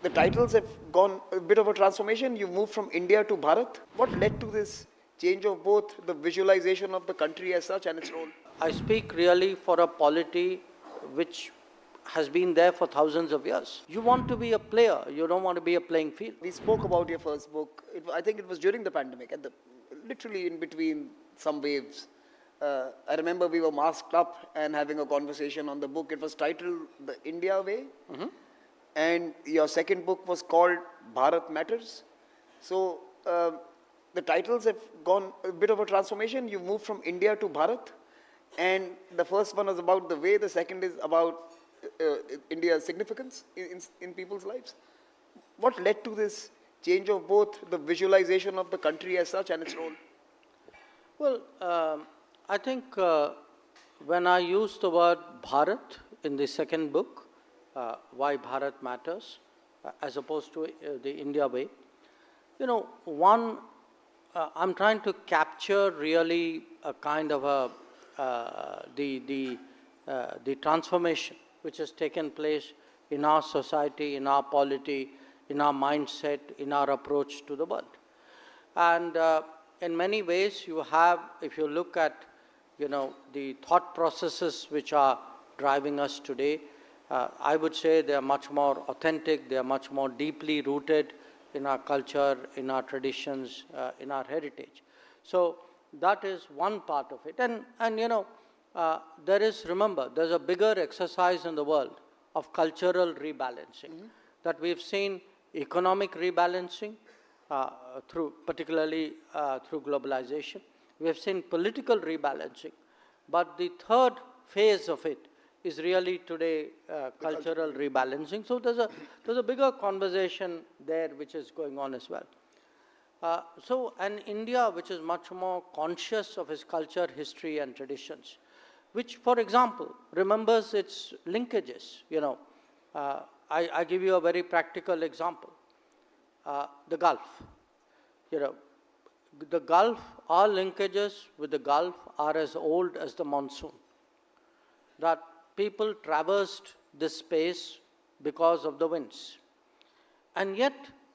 The titles have gone a bit of a transformation. You moved from India to Bharat. What led to this change of both the visualization of the country as such and its role? I speak really for a polity which has been there for thousands of years. You want to be a player, you don't want to be a playing field. We spoke about your first book. I think it was during the pandemic, literally in between some waves. I remember we were masked up and having a conversation on the book. It was titled The India Way. Mm-hmm. And your second book was called Bharat Matters. So the titles have gone a bit of a transformation. You moved from India to Bharat. And the first one was about the way, the second is about India's significance in people's lives. What led to this change of both the visualization of the country as such and its role? Well, I think when I used the word Bharat in the second book, Why Bharat Matters, as opposed to the India Way, I'm trying to capture really a kind of the transformation which has taken place in our society, in our polity, in our mindset, in our approach to the world. And in many ways you have, if you look at, the thought processes which are driving us today, I would say they are much more authentic, they are much more deeply rooted in our culture, in our traditions, in our heritage. So that is one part of it. And there's a bigger exercise in the world of cultural rebalancing, that we've seen economic rebalancing particularly through globalization. We have seen political rebalancing, but the third phase of it is really today cultural rebalancing. So there's a bigger conversation there which is going on as well. So an India which is much more conscious of its culture, history and traditions, which, for example, remembers its linkages. I give you a very practical example. The Gulf. The Gulf, our linkages with the Gulf are as old as the monsoon. That people traversed this space because of the winds. And yet,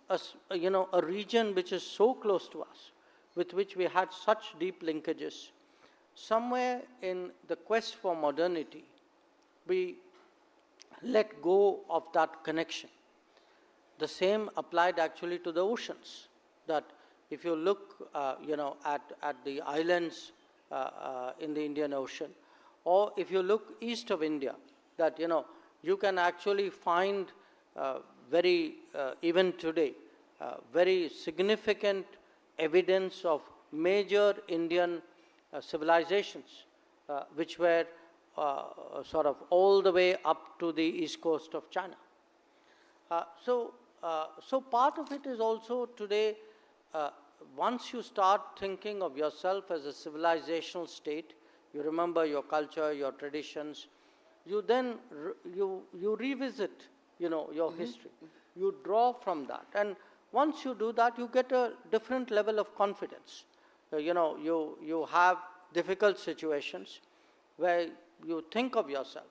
a region which is so close to us, with which we had such deep linkages, somewhere in the quest for modernity, we let go of that connection. The same applied actually to the oceans, that if you look at the islands in the Indian Ocean, or if you look east of India, that you can actually find even today, very significant evidence of major Indian civilizations which were sort of all the way up to the east coast of China. So part of it is also today, once you start thinking of yourself as a civilizational state, you remember your culture, your traditions, you then you revisit your history. You draw from that, and once you do that, you get a different level of confidence. You have difficult situations where you think of yourself,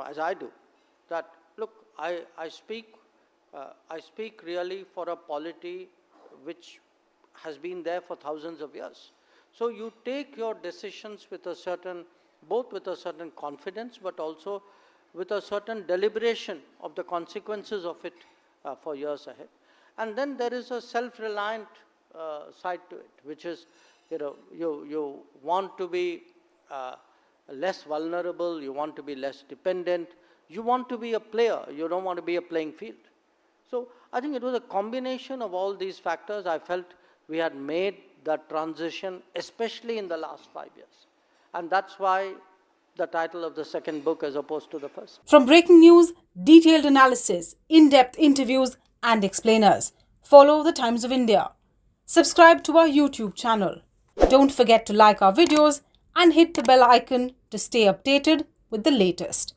as I do, that look, I speak really for a polity which has been there for thousands of years. So you take your decisions both with a certain confidence, but also with a certain deliberation of the consequences of it for years ahead. And then there is a self-reliant side to it, which is, you want to be less vulnerable, you want to be less dependent, you want to be a player, you don't want to be a playing field. So I think it was a combination of all these factors. I felt we had made that transition, especially in the last 5 years. And that's why the title of the second book as opposed to the first. From breaking news, detailed analysis, in-depth interviews and explainers, follow the Times of India. Subscribe to our YouTube channel. Don't forget to like our videos and hit the bell icon to stay updated with the latest.